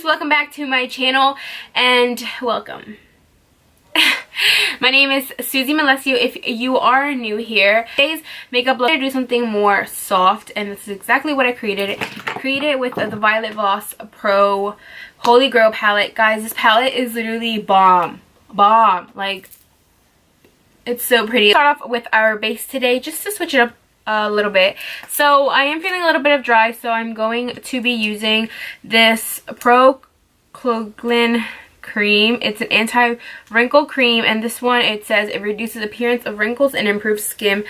guys, welcome back to my channel and welcome. My name is Susie Malesio if you are new here. Today's makeup look, I'm going to do something more soft, and this is exactly what I created. Created with the Violet Voss Pro Holy Grail palette. Guys, this palette is literally bomb. Like, it's so pretty. Start off with our base today just to switch it up a little bit. So I am feeling a little bit of dry, so I'm going to be using this Pro Glam cream. It's an anti-wrinkle cream, and this one, it says it reduces appearance of wrinkles and improves skin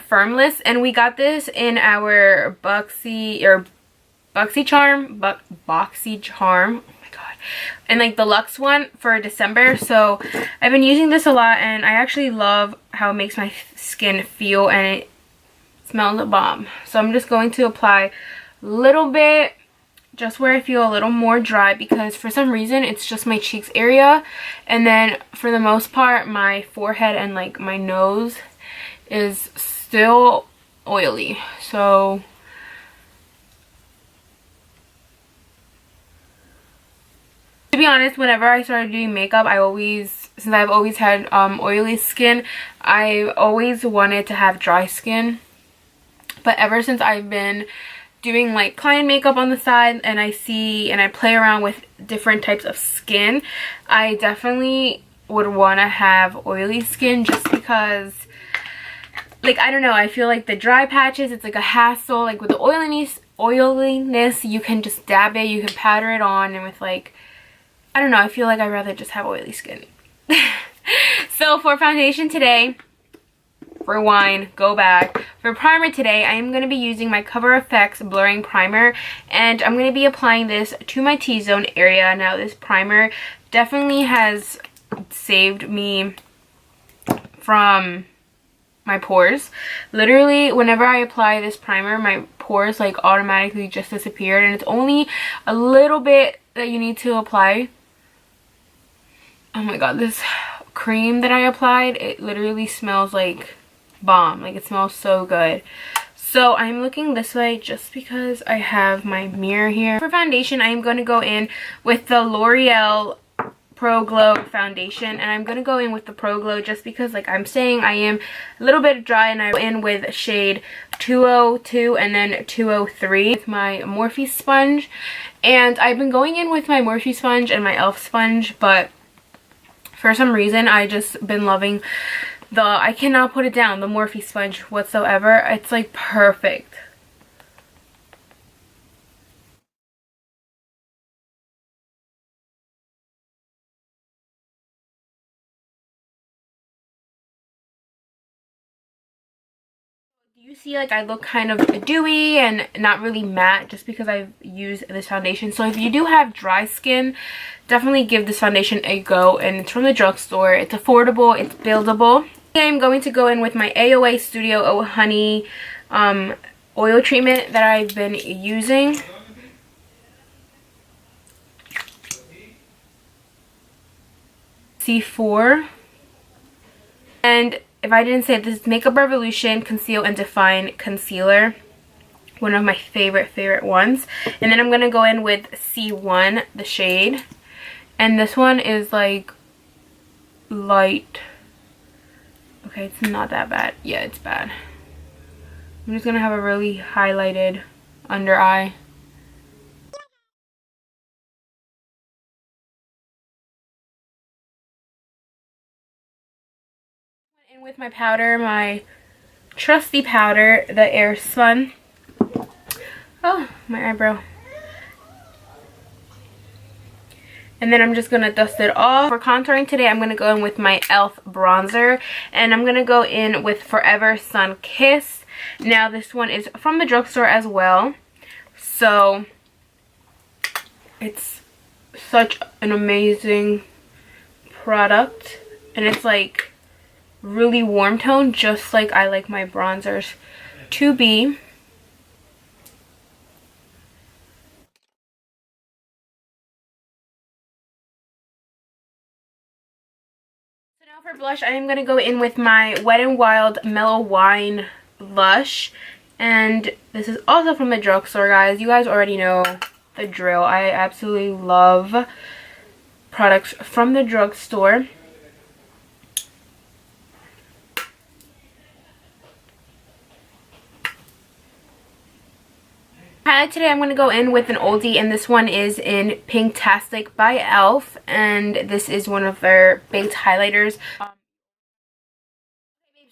firmness. And we got this in our boxy charm. Oh my god. And like the luxe one for December. So I've been using this a lot, and I actually love how it makes my skin feel, and it smells a bomb. So I'm just going to apply a little bit just where I feel a little more dry, because for some reason it's just my cheeks area, and then for the most part my forehead and like my nose is still oily. So to be honest, whenever I started doing makeup, since I've always had oily skin, I always wanted to have dry skin. But ever since I've been doing like client makeup on the side, and I play around with different types of skin, I definitely would want to have oily skin, just because, like, I don't know, I feel like the dry patches, it's like a hassle. Like with the oiliness, you can just dab it, you can powder it on, and with like, I don't know, I feel like I'd rather just have oily skin. So for foundation today, rewind, go back. For primer today, I am going to be using my Cover FX Blurring Primer, and I'm going to be applying this to my T-zone area. Now, this primer definitely has saved me from my pores. Literally, whenever I apply this primer, my pores like automatically just disappeared, and it's only a little bit that you need to apply. Oh my god, this cream that I applied, it literally smells like bomb. Like, it smells so good. So I'm looking this way just because I have my mirror here. For foundation, I am going to go in with the L'Oreal Pro Glow foundation, and I'm going to go in with the Pro Glow just because, like I'm saying, I am a little bit dry, and I go in with shade 202 and then 203 with my Morphe sponge. And I've been going in with my Morphe sponge and my e.l.f. sponge, but for some reason I just been loving I cannot put it down, the Morphe sponge whatsoever. It's like perfect. Do you see, like, I look kind of dewy and not really matte just because I've used this foundation. So if you do have dry skin, definitely give this foundation a go. And it's from the drugstore. It's affordable, it's buildable. I'm going to go in with my AOA Studio Oh Honey oil treatment that I've been using. C4. And if I didn't say it, this is Makeup Revolution Conceal and Define Concealer. One of my favorite ones. And then I'm going to go in with C1, the shade. And this one is like light. Okay, it's not that bad. Yeah, it's bad. I'm just going to have a really highlighted under eye. Went in with my powder, my trusty powder, the Airspun. Oh, my eyebrow. And then I'm just going to dust it off. For contouring today, I'm going to go in with my e.l.f. bronzer. And I'm going to go in with Forever Sun Kiss. Now, this one is from the drugstore as well. So, it's such an amazing product. And it's like really warm tone, just like I like my bronzers to be. For blush, I am going to go in with my Wet n Wild Mellow Wine blush, and this is also from the drugstore, guys. You guys already know the drill. I absolutely love products from the drugstore. Palette today I'm going to go in with an oldie, and this one is in Pinktastic by e.l.f. and this is one of their baked highlighters.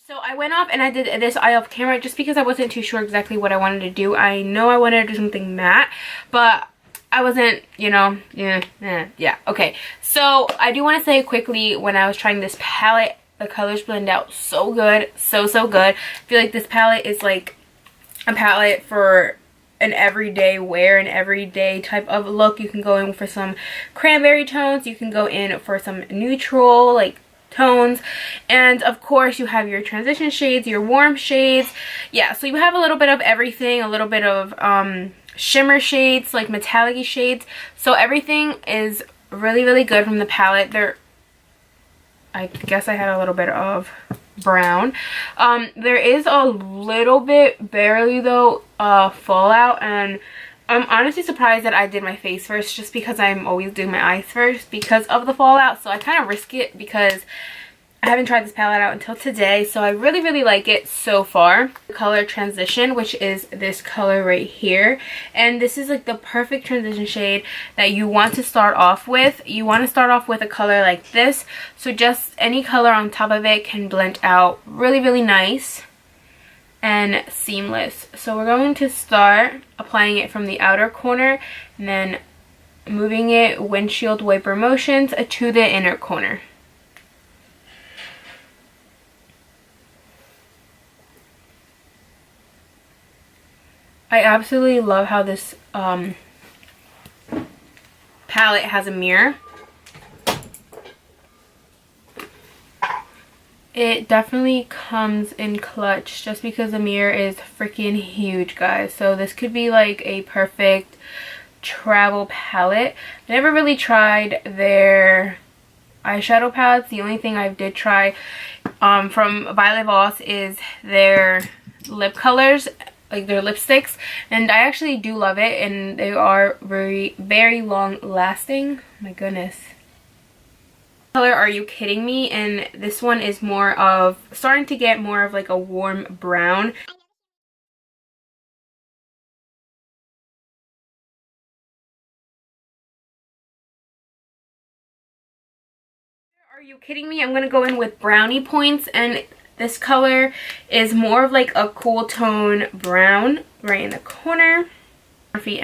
So I went off and I did this eye off camera just because I wasn't too sure exactly what I wanted to do. I know I wanted to do something matte, but I wasn't, you know, yeah, okay. So I do want to say quickly, when I was trying this palette, the colors blend out so good, so good. I feel like this palette is like a palette for an everyday wear, an everyday type of look. You can go in for some cranberry tones, you can go in for some neutral like tones, and of course you have your transition shades, your warm shades. Yeah, so you have a little bit of everything, a little bit of shimmer shades, like metallic shades. So everything is really good from the palette. I guess I had a little bit of brown. There is a little bit, barely though, fallout, and I'm honestly surprised that I did my face first, just because I'm always doing my eyes first because of the fallout. So I kind of risk it because I haven't tried this palette out until today. So I really like it so far. The color Transition, which is this color right here. And this is like the perfect transition shade that you want to start off with. You want to start off with a color like this. So just any color on top of it can blend out really nice and seamless. So we're going to start applying it from the outer corner and then moving it windshield wiper motions to the inner corner. I absolutely love how this palette has a mirror. It definitely comes in clutch just because the mirror is freaking huge, guys. So this could be like a perfect travel palette. I never really tried their eyeshadow palettes. The only thing I did try from Violet Voss is their lip colors, like their lipsticks, and I actually do love it, and they are very long lasting. My goodness. Color Are You Kidding Me? And this one is more of starting to get more of like a warm brown. Are You Kidding Me? I'm gonna go in with Brownie Points, and this color is more of like a cool tone brown right in the corner. Morphe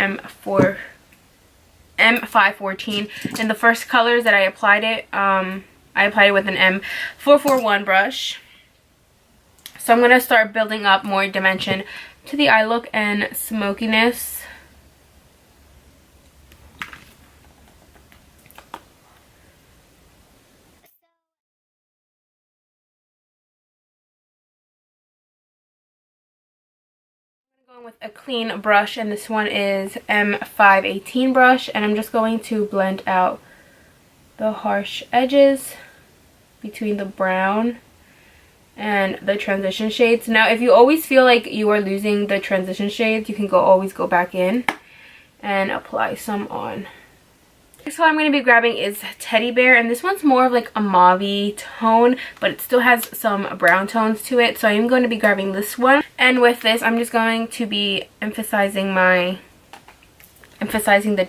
M514, and the first colors that I applied it, I applied it with an M441 brush. So I'm gonna start building up more dimension to the eye look and smokiness. With a clean brush, and this one is M518 brush, and I'm just going to blend out the harsh edges between the brown and the transition shades. Now if you always feel like you are losing the transition shades, you can always go back in and apply some on. Next one I'm going to be grabbing is Teddy Bear, and this one's more of like a mauve tone, but it still has some brown tones to it. So I'm going to be grabbing this one, and with this I'm just going to be emphasizing the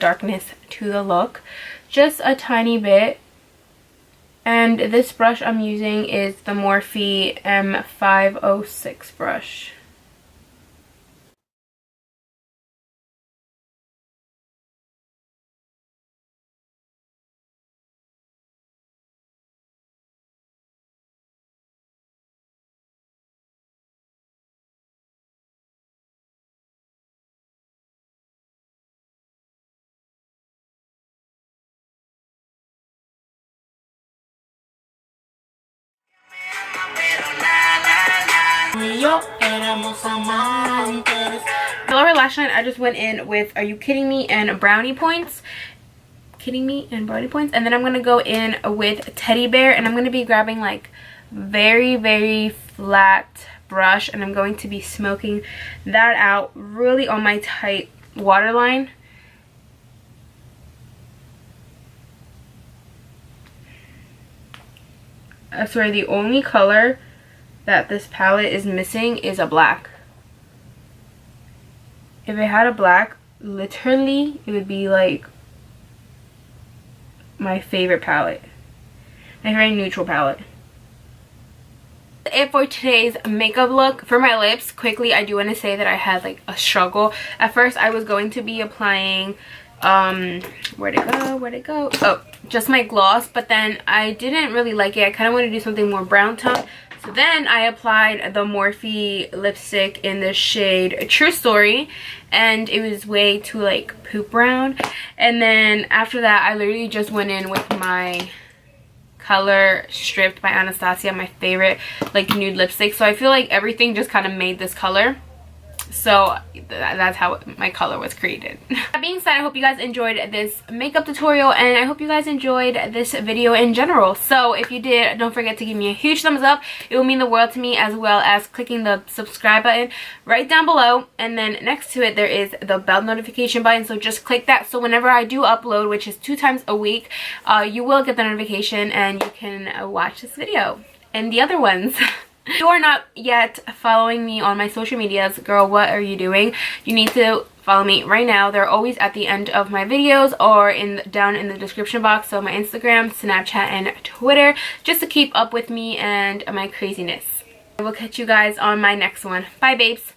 darkness to the look just a tiny bit. And this brush I'm using is the Morphe M506 brush. The lower lash line I just went in with Are You Kidding Me and Brownie Points. And then I'm going to go in with Teddy Bear, and I'm going to be grabbing like very flat brush, and I'm going to be smoking that out really on my tight waterline. I swear the only color that this palette is missing is a black. If it had a black, literally it would be like my favorite palette. My very neutral palette. It for today's makeup look. For my lips, quickly, I do want to say that I had like a struggle. At first I was going to be applying where'd it go, oh, just my gloss, but then I didn't really like it. I kind of wanted to do something more brown tone, so then I applied the Morphe lipstick in the shade True Story, and it was way too like poop brown. And then after that I literally just went in with my color Stripped by Anastasia, my favorite like nude lipstick. So I feel like everything just kind of made this color. So that's how my color was created. That being said, I hope you guys enjoyed this makeup tutorial, and I hope you guys enjoyed this video in general. So if you did, don't forget to give me a huge thumbs up. It will mean the world to me, as well as clicking the subscribe button right down below, and then next to it there is the bell notification button, so just click that, so whenever I do upload, which is 2 times a week, you will get the notification and you can watch this video and the other ones. If you are not yet following me on my social medias, girl, what are you doing? You need to follow me right now. They're always at the end of my videos or down in the description box. So my Instagram, Snapchat, and Twitter, just to keep up with me and my craziness. I will catch you guys on my next one. Bye, babes.